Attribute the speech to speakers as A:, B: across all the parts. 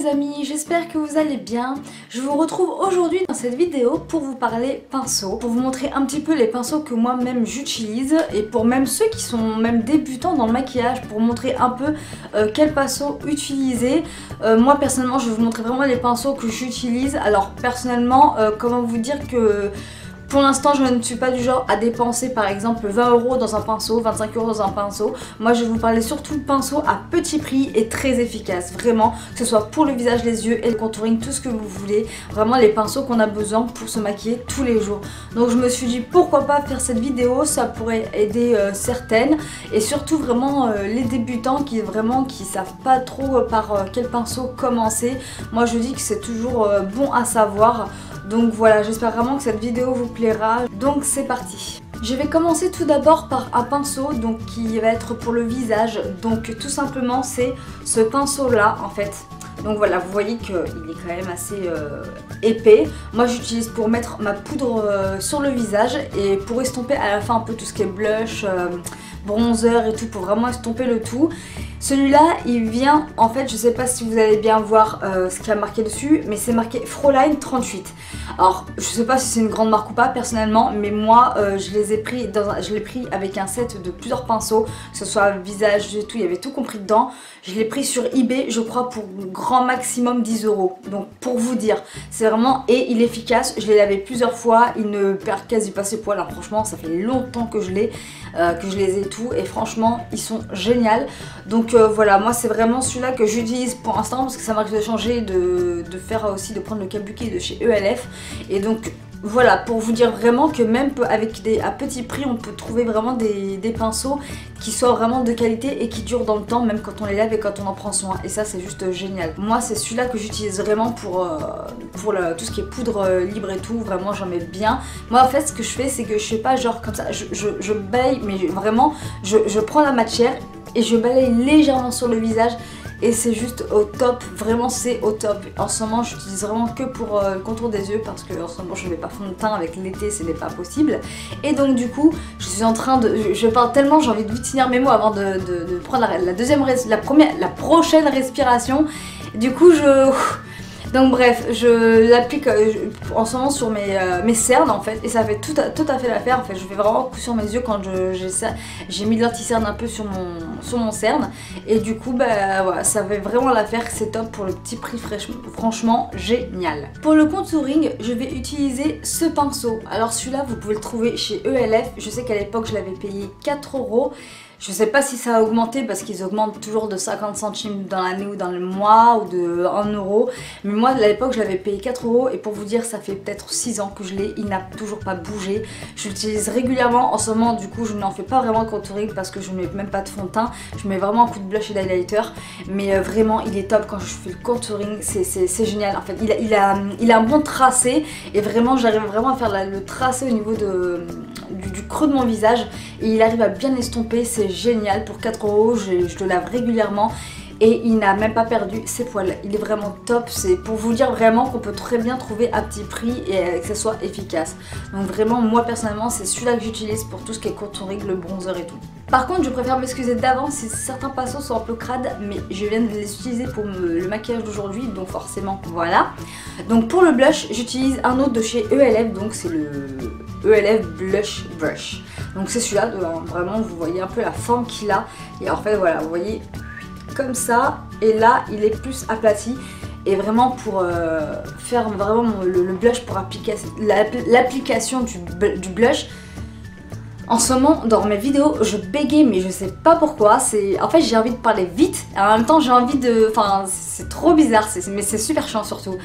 A: amis, j'espère que vous allez bien. Je vous retrouve aujourd'hui dans cette vidéo pour vous parler pinceaux, pour vous montrer un petit peu les pinceaux que moi-même j'utilise et pour même ceux qui sont même débutants dans le maquillage, pour montrer un peu quels pinceaux utiliser. Moi personnellement je vais vous montrer vraiment les pinceaux que j'utilise. Alors personnellement, comment vous dire que pour l'instant, je ne suis pas du genre à dépenser par exemple 20 € dans un pinceau, 25 € dans un pinceau. Moi, je vais vous parler surtout de pinceaux à petit prix et très efficaces. Vraiment, que ce soit pour le visage, les yeux et le contouring, tout ce que vous voulez. Vraiment les pinceaux qu'on a besoin pour se maquiller tous les jours. Donc je me suis dit pourquoi pas faire cette vidéo, ça pourrait aider certaines. Et surtout vraiment les débutants qui savent pas trop par quel pinceau commencer. Moi, je dis que c'est toujours bon à savoir. Donc voilà, j'espère vraiment que cette vidéo vous plaira. Donc c'est parti. Je vais commencer tout d'abord par un pinceau donc qui va être pour le visage. Donc tout simplement c'est ce pinceau là en fait. Donc voilà, vous voyez qu'il est quand même assez épais. Moi j'utilise pour mettre ma poudre sur le visage et pour estomper à la fin un peu tout ce qui est blush, bronzer et tout, pour vraiment estomper le tout. Celui-là, il vient, en fait, je sais pas si vous allez bien voir ce qu'il y a marqué dessus, mais c'est marqué Fräulein 38. Alors, je sais pas si c'est une grande marque ou pas personnellement, mais moi, je l'ai pris avec un set de plusieurs pinceaux, que ce soit visage et tout, il y avait tout compris dedans. Je l'ai pris sur eBay, je crois, pour grand maximum 10 €. Donc, pour vous dire, c'est vraiment, et il est efficace. Je l'ai lavé plusieurs fois, il ne perd quasi pas ses poils. Alors, franchement, ça fait longtemps que je les ai et tout, et franchement, ils sont géniaux. Donc voilà, moi c'est vraiment celui-là que j'utilise pour l'instant parce que ça m'arrive de changer, de de prendre le kabuki de chez ELF. Et donc voilà, pour vous dire vraiment que même avec à petit prix, on peut trouver vraiment des pinceaux qui soient vraiment de qualité et qui durent dans le temps, même quand on les lave et quand on en prend soin. Et ça c'est juste génial. Moi c'est celui-là que j'utilise vraiment pour tout ce qui est poudre libre et tout, vraiment j'en mets bien. Moi en fait ce que je fais c'est que je fais pas genre comme ça, je balaye, mais vraiment je prends la matière et je balaye légèrement sur le visage et c'est juste au top, vraiment c'est au top. En ce moment j'utilise vraiment que pour le contour des yeux parce que en ce moment je ne mets pas fond de teint, avec l'été ce n'est pas possible. Et donc du coup je suis en train de, je parle tellement, j'ai envie de vite finir mes mots avant de prendre la prochaine respiration. Du coup donc bref, je l'applique en ce moment sur mes cernes en fait, et ça fait tout à fait l'affaire. En fait, je fais vraiment coup sur mes yeux quand j'ai mis de l'anti-cerne un peu sur mon cerne, et du coup bah voilà, ça fait vraiment l'affaire, c'est top pour le petit prix, franchement génial. Pour le contouring, je vais utiliser ce pinceau. Alors celui-là, vous pouvez le trouver chez ELF. Je sais qu'à l'époque je l'avais payé 4 €. Je sais pas si ça a augmenté parce qu'ils augmentent toujours de 50 centimes dans l'année ou dans le mois, ou de 1 €. Mais moi à l'époque je l'avais payé 4 € et pour vous dire ça fait peut-être 6 ans que je l'ai, il n'a toujours pas bougé. Je l'utilise régulièrement. En ce moment du coup je n'en fais pas vraiment de contouring parce que je ne mets même pas de fond de teint. Je mets vraiment un coup de blush et d'highlighter. Mais vraiment il est top quand je fais le contouring, c'est génial en fait. Il a un bon tracé et vraiment j'arrive vraiment à faire le tracé au niveau du creux de mon visage et il arrive à bien estomper, c'est génial. Pour 4 €, je le lave régulièrement et il n'a même pas perdu ses poils. Il est vraiment top, c'est pour vous dire vraiment qu'on peut très bien trouver à petit prix et que ce soit efficace. Donc vraiment moi personnellement c'est celui-là que j'utilise pour tout ce qui est contouring, le bronzer et tout. Par contre je préfère m'excuser d'avance si certains pinceaux sont un peu crades, mais je viens de les utiliser pour le maquillage d'aujourd'hui, donc forcément voilà. Donc pour le blush j'utilise un autre de chez ELF, donc c'est le ELF Blush Brush. Donc c'est celui-là, vraiment vous voyez un peu la forme qu'il a, et en fait voilà, vous voyez comme ça, et là il est plus aplati. Et vraiment pour faire vraiment le blush, pour appliquer l'application du blush. En ce moment dans mes vidéos je bégaye mais je sais pas pourquoi, en fait j'ai envie de parler vite et en même temps j'ai envie de, enfin c'est trop bizarre, mais c'est super chiant surtout.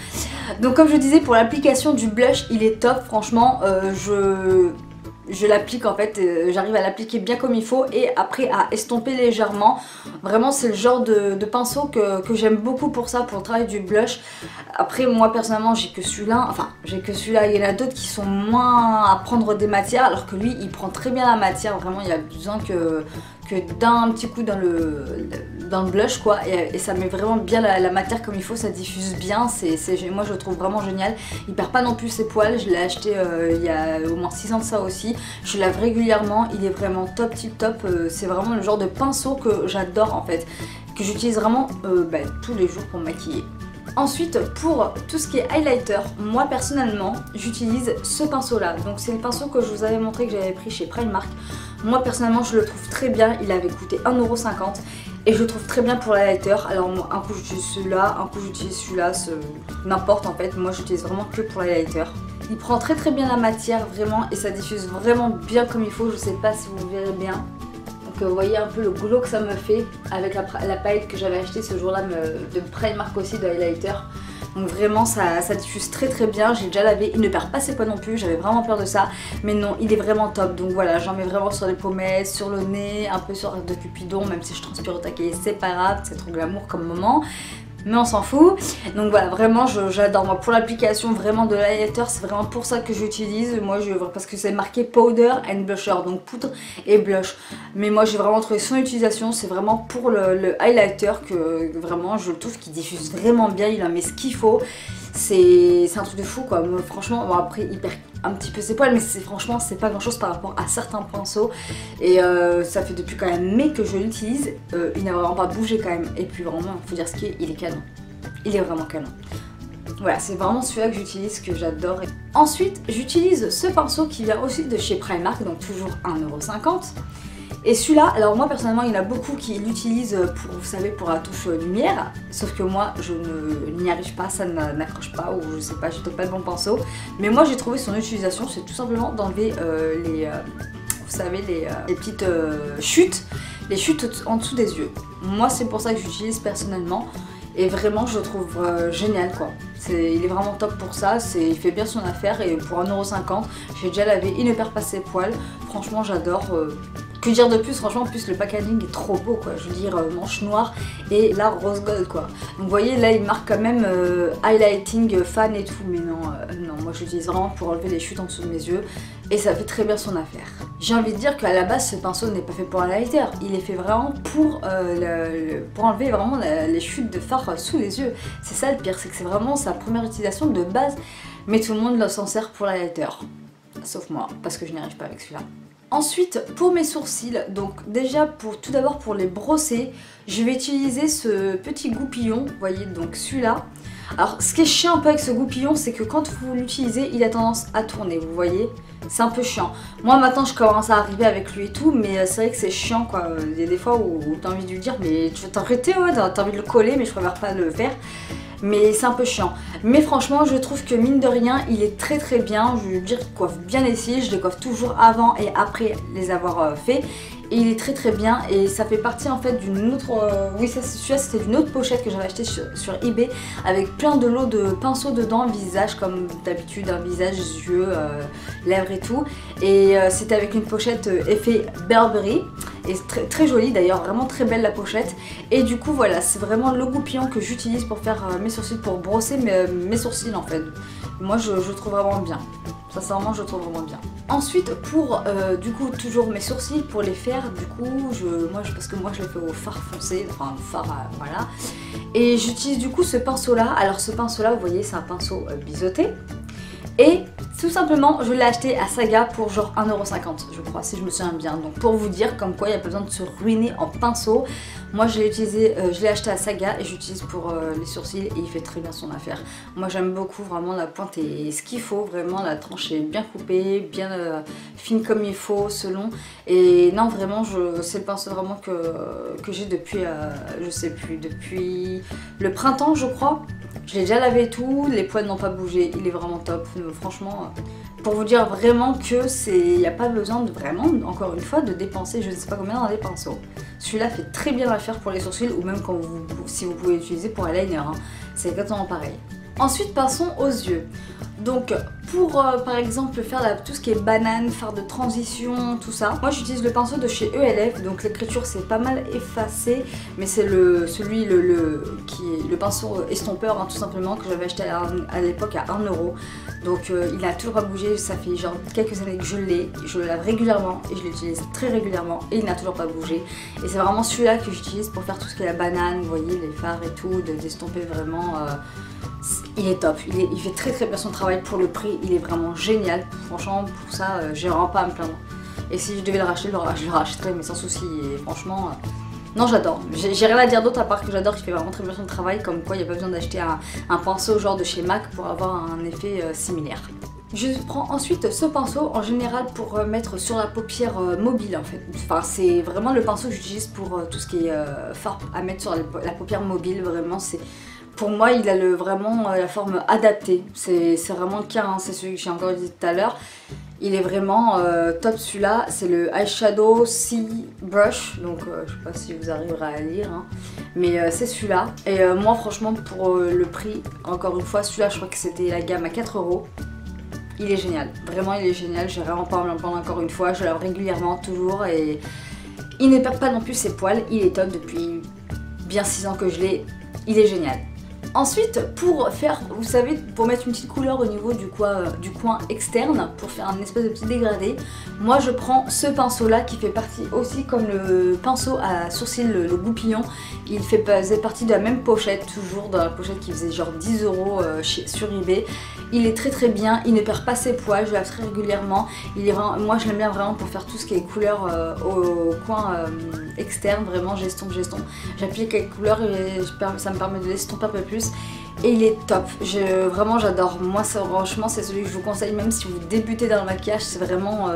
A: Donc comme je disais, pour l'application du blush il est top, franchement je l'applique en fait, j'arrive à l'appliquer bien comme il faut et après à estomper légèrement. Vraiment c'est le genre de pinceau que j'aime beaucoup pour ça, pour le travail du blush. Après moi personnellement j'ai que celui-là, il y en a d'autres qui sont moins à prendre des matières, alors que lui il prend très bien la matière. Vraiment il y a besoin que d'un petit coup dans le blush quoi, et ça met vraiment bien la matière comme il faut, ça diffuse bien, moi je le trouve vraiment génial. Il perd pas non plus ses poils, je l'ai acheté il y a au moins 6 ans de ça aussi, je lave régulièrement, il est vraiment top tip top, c'est vraiment le genre de pinceau que j'adore en fait, que j'utilise vraiment tous les jours pour me maquiller. Ensuite, pour tout ce qui est highlighter, moi personnellement j'utilise ce pinceau là. Donc c'est le pinceau que je vous avais montré que j'avais pris chez Primark. Moi personnellement je le trouve très bien, il avait coûté 1,50 € et je le trouve très bien pour l'highlighter. Alors moi, un coup j'utilise celui-là, un coup j'utilise celui-là, n'importe en fait. Moi j'utilise vraiment que pour l'highlighter. Il prend très bien la matière vraiment et ça diffuse vraiment bien comme il faut. Je sais pas si vous verrez bien. Donc vous voyez un peu le glow que ça me fait avec la palette que j'avais acheté ce jour-là de Primark aussi de highlighter. Donc vraiment ça diffuse très bien, j'ai déjà lavé, il ne perd pas ses poids non plus, j'avais vraiment peur de ça. Mais non, il est vraiment top, donc voilà, j'en mets vraiment sur les pommettes, sur le nez, un peu sur l'arc de Cupidon, même si je transpire au taquet, c'est pas grave, c'est trop glamour comme moment. Mais on s'en fout. Donc voilà, vraiment j'adore. Moi pour l'application vraiment de l'highlighter, c'est vraiment pour ça que j'utilise. Moi parce que c'est marqué powder and blusher, donc poudre et blush. Mais moi j'ai vraiment trouvé son utilisation, c'est vraiment pour le highlighter que vraiment je trouve qu'il diffuse vraiment bien, il en met ce qu'il faut. C'est un truc de fou quoi. Moi, franchement, bon, après il perd un petit peu ses poils, mais franchement c'est pas grand chose par rapport à certains pinceaux. Et ça fait depuis quand même mai que je l'utilise, il n'a vraiment pas bougé quand même. Et puis vraiment, faut dire ce qu'il est, il est canon. Il est vraiment canon. Voilà, c'est vraiment celui-là que j'utilise, que j'adore. Ensuite, j'utilise ce pinceau qui vient aussi de chez Primark, donc toujours 1,50 €. Et celui-là, alors moi personnellement il y en a beaucoup qui l'utilisent pour, vous savez, pour la touche lumière. Sauf que moi je n'y arrive pas, ça n'accroche pas ou je sais pas, j'ai peut-être pas le bon pinceau. Mais moi j'ai trouvé son utilisation, c'est tout simplement d'enlever vous savez, les petites chutes, les chutes en dessous des yeux. Moi c'est pour ça que j'utilise personnellement. Et vraiment je le trouve génial quoi. Il est vraiment top pour ça, il fait bien son affaire et pour 1,50 €, j'ai déjà lavé, il ne perd pas ses poils. Franchement j'adore. Que dire de plus, franchement en plus le packaging est trop beau quoi, je veux dire manche noire et là rose gold quoi. Donc vous voyez là il marque quand même highlighting fan et tout, mais non, non moi je l'utilise vraiment pour enlever les chutes en dessous de mes yeux et ça fait très bien son affaire. J'ai envie de dire qu'à la base ce pinceau n'est pas fait pour un highlighter, il est fait vraiment pour enlever vraiment les chutes de fard sous les yeux. C'est ça le pire, c'est que c'est vraiment sa première utilisation de base, mais tout le monde s'en sert pour l'highlighter. Sauf moi, parce que je n'y arrive pas avec celui-là. Ensuite, pour mes sourcils, donc déjà tout d'abord pour les brosser, je vais utiliser ce petit goupillon, vous voyez, donc celui-là. Alors ce qui est chiant un peu avec ce goupillon, c'est que quand vous l'utilisez, il a tendance à tourner, vous voyez. C'est un peu chiant. Moi maintenant je commence à arriver avec lui et tout, mais c'est vrai que c'est chiant quoi. Il y a des fois où t'as envie de lui dire mais tu veux t'arrêter, ouais, t'as envie de le coller, mais je préfère pas le faire. Mais c'est un peu chiant. Mais franchement je trouve que mine de rien il est très bien. Je veux dire qu'il coiffe bien les cils, je les coiffe toujours avant et après les avoir fait. Et il est très bien et ça fait partie en fait d'une autre... oui celui-là c'était d'une autre pochette que j'avais acheté sur eBay avec plein de lots de pinceaux dedans, visage comme d'habitude, un visage, yeux, lèvres et tout. Et c'était avec une pochette effet Burberry et très jolie d'ailleurs, vraiment très belle la pochette. Et du coup voilà, c'est vraiment le goupillon que j'utilise pour faire mes sourcils, pour brosser mes sourcils en fait. Moi je trouve vraiment bien. Sincèrement je le trouve vraiment bien. Ensuite pour du coup toujours mes sourcils, pour les faire du coup parce que moi je les fais au fard foncé, enfin au fard voilà. Et j'utilise du coup ce pinceau là. Alors ce pinceau là vous voyez c'est un pinceau biseauté. Et tout simplement je l'ai acheté à Saga pour genre 1,50 € je crois, si je me souviens bien. Donc pour vous dire comme quoi il n'y a pas besoin de se ruiner en pinceau. Moi je l'ai utilisé, je l'ai acheté à Saga et j'utilise pour les sourcils et il fait très bien son affaire. Moi j'aime beaucoup, vraiment la pointe est ce qu'il faut, vraiment la tranche est bien coupée, bien fine comme il faut, selon. Et non vraiment c'est le pinceau vraiment que j'ai depuis, je sais plus, depuis le printemps je crois. Je l'ai déjà lavé et tout, les poils n'ont pas bougé, il est vraiment top. Franchement, pour vous dire vraiment que il n'y a pas besoin de vraiment, encore une fois, de dépenser je ne sais pas combien dans des pinceaux. Celui-là fait très bien l'affaire pour les sourcils ou même quand si vous pouvez l'utiliser pour eyeliner, hein. C'est exactement pareil. Ensuite passons aux yeux. Donc pour par exemple faire tout ce qui est banane, faire de transition, tout ça, moi j'utilise le pinceau de chez ELF, donc l'écriture c'est pas mal effacé, mais c'est le pinceau estompeur hein, tout simplement, que j'avais acheté à l'époque à 1 €. Donc il a toujours pas bougé, ça fait genre quelques années que je l'ai, je le lave régulièrement et je l'utilise très régulièrement et il n'a toujours pas bougé. Et c'est vraiment celui-là que j'utilise pour faire tout ce qui est la banane, vous voyez les fards et tout, d'estomper vraiment. Il est top, il fait très bien son travail pour le prix, il est vraiment génial. Franchement pour ça j'ai vraiment pas à me plaindre. Et si je devais le racheter, je le rachèterais mais sans souci. Et franchement Non, j'adore. J'ai rien à dire d'autre à part que j'adore, qu'il fait vraiment très bien son travail, comme quoi il n'y a pas besoin d'acheter un pinceau genre de chez MAC pour avoir un effet similaire. Je prends ensuite ce pinceau en général pour mettre sur la paupière mobile en fait. Enfin c'est vraiment le pinceau que j'utilise pour tout ce qui est fard à mettre sur la paupière mobile. Vraiment c'est... Pour moi il a vraiment la forme adaptée. C'est vraiment le cas, hein. C'est celui que j'ai encore dit tout à l'heure. Il est vraiment top celui-là. C'est le Eyeshadow Sea Brush. Donc je sais pas si vous arriverez à lire. Hein. Mais c'est celui-là. Et moi franchement pour le prix, encore une fois celui-là je crois que c'était la gamme à 4 €. Il est génial, vraiment il est génial, j'ai vraiment pas à me l'en prendre encore une fois, je lave régulièrement toujours et il ne perd pas non plus ses poils, il est top depuis bien 6 ans que je l'ai, il est génial. Ensuite, pour faire, vous savez, pour mettre une petite couleur au niveau du coin externe, pour faire un espèce de petit dégradé, moi je prends ce pinceau là qui fait partie aussi comme le pinceau à sourcils, le goupillon. Il faisait partie de la même pochette, toujours dans la pochette qui faisait genre 10 € sur eBay. Il est très très bien, il ne perd pas ses poils, je lave très régulièrement. Moi je l'aime bien vraiment pour faire tout ce qui est couleur au coin externe, vraiment j'estompe. J'applique les couleurs et ça me permet de l'estomper un peu plus. Et il est top, vraiment j'adore. Moi franchement c'est celui que je vous conseille même si vous débutez dans le maquillage. C'est vraiment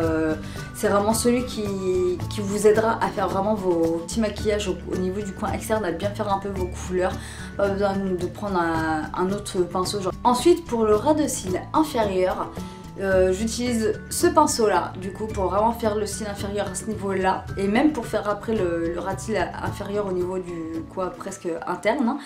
A: celui qui vous aidera à faire vraiment vos petits maquillages au niveau du coin externe, à bien faire un peu vos couleurs. Pas besoin de prendre un autre pinceau genre. Ensuite pour le ras de cils inférieur, j'utilise ce pinceau là du coup pour vraiment faire le cil inférieur à ce niveau là et même pour faire après le ras de cils inférieur au niveau du coin presque interne.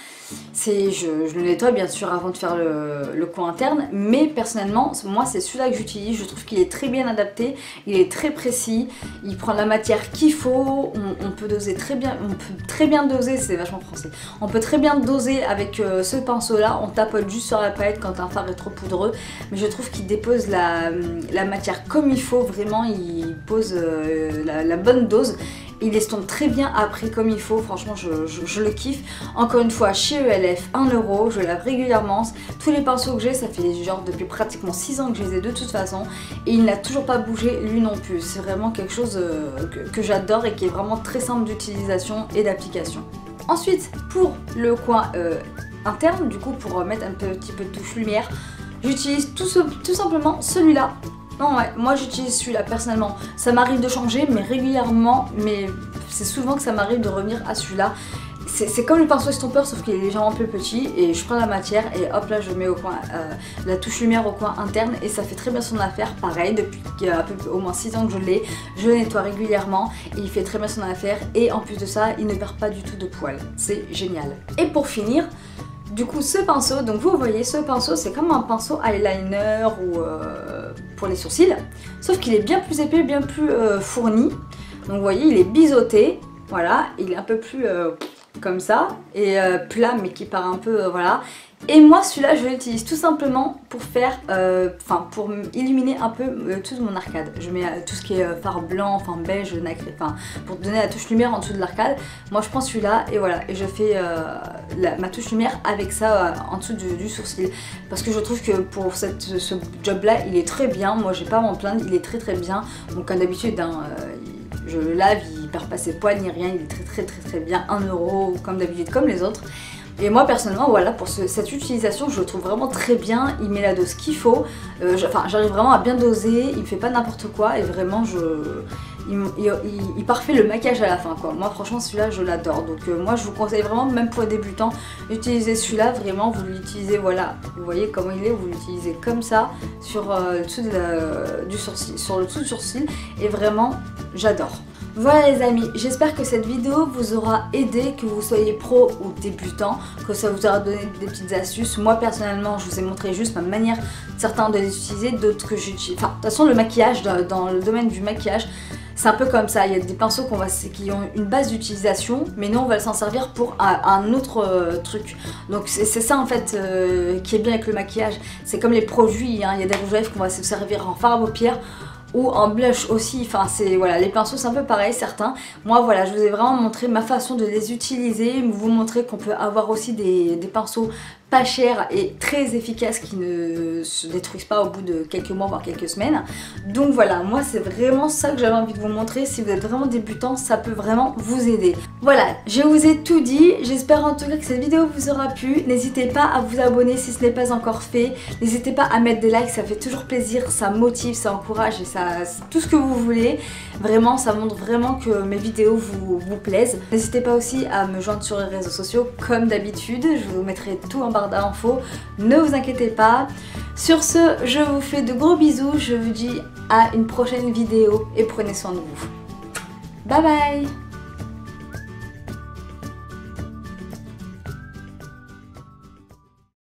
A: Je le nettoie bien sûr avant de faire le coin interne, mais personnellement moi c'est celui-là que j'utilise. Je trouve qu'il est très bien adapté, il est très précis, il prend la matière qu'il faut, on peut doser très bien, doser, c'est vachement français, on peut très bien doser avec ce pinceau là. On tapote juste sur la palette quand un fard est trop poudreux, mais je trouve qu'il dépose la matière comme il faut, vraiment il pose la bonne dose. Il estompe très bien après comme il faut, franchement je le kiffe. Encore une fois chez ELF, 1 €, je lave régulièrement. Tous les pinceaux que j'ai, ça fait genre depuis pratiquement 6 ans que je les ai de toute façon. Et il n'a toujours pas bougé lui non plus. C'est vraiment quelque chose que j'adore et qui est vraiment très simple d'utilisation et d'application. Ensuite pour le coin interne, du coup pour mettre un petit peu de touche lumière, j'utilise tout simplement celui-là. Non ouais, moi j'utilise celui-là personnellement. Ça m'arrive de changer mais régulièrement, mais c'est souvent que ça m'arrive de revenir à celui-là. C'est comme le pinceau estompeur sauf qu'il est légèrement plus petit et je prends la matière et hop là je mets au coin la touche lumière au coin interne et ça fait très bien son affaire. Pareil depuis au moins 6 ans que je l'ai, je le nettoie régulièrement et il fait très bien son affaire et en plus de ça il ne perd pas du tout de poils. C'est génial. Et pour finir, du coup ce pinceau, donc vous voyez ce pinceau c'est comme un pinceau eyeliner ou pour les sourcils, sauf qu'il est bien plus épais, bien plus fourni. Donc vous voyez il est biseauté, voilà, il est un peu plus comme ça et plat mais qui part un peu voilà. Et moi celui-là je l'utilise tout simplement pour faire, pour illuminer un peu toute mon arcade. Je mets tout ce qui est fard blanc, beige, nacré, pour donner la touche lumière en dessous de l'arcade. Moi je prends celui-là et voilà, et je fais ma touche lumière avec ça en dessous du sourcil. Parce que je trouve que pour ce job là il est très bien, moi j'ai pas à m'en plaindre, il est très très bien. Donc comme d'habitude je le lave, il perd pas ses poils ni rien, il est très bien, 1 € comme d'habitude comme les autres. Et moi personnellement voilà, pour cette utilisation je le trouve vraiment très bien, il met la dose qu'il faut, j'arrive vraiment à bien doser, il me fait pas n'importe quoi et vraiment il parfait le maquillage à la fin quoi. Moi franchement celui-là je l'adore, donc moi je vous conseille vraiment même pour les débutants d'utiliser celui-là, vraiment vous l'utilisez voilà, vous voyez comment il est, vous l'utilisez comme ça sur le dessous du sourcil, sur le dessous du sourcil et vraiment j'adore. Voilà les amis, j'espère que cette vidéo vous aura aidé, que vous soyez pro ou débutant, que ça vous aura donné des petites astuces. Moi personnellement je vous ai montré juste ma manière, certains de les utiliser, d'autres que j'utilise. Enfin de toute façon le maquillage, dans le domaine du maquillage, c'est un peu comme ça, il y a des pinceaux qui ont une base d'utilisation, mais nous on va s'en servir pour un autre truc. Donc c'est ça en fait qui est bien avec le maquillage, c'est comme les produits, hein. Il y a des rouges à lèvres qu'on va se servir en fard à paupières, ou en blush aussi, voilà, les pinceaux c'est un peu pareil certains. Moi voilà, je vous ai vraiment montré ma façon de les utiliser, vous montrer qu'on peut avoir aussi des pinceaux pas chers et très efficaces qui ne se détruisent pas au bout de quelques mois voire quelques semaines. Donc voilà, moi c'est vraiment ça que j'avais envie de vous montrer. Si vous êtes vraiment débutant, ça peut vraiment vous aider. Voilà, je vous ai tout dit. J'espère en tout cas que cette vidéo vous aura plu. N'hésitez pas à vous abonner si ce n'est pas encore fait. N'hésitez pas à mettre des likes, ça fait toujours plaisir, ça motive, ça encourage et ça tout ce que vous voulez. Vraiment, ça montre vraiment que mes vidéos vous plaisent. N'hésitez pas aussi à me joindre sur les réseaux sociaux comme d'habitude. Je vous mettrai tout en barre d'infos. Ne vous inquiétez pas. Sur ce, je vous fais de gros bisous. Je vous dis à une prochaine vidéo et prenez soin de vous. Bye bye!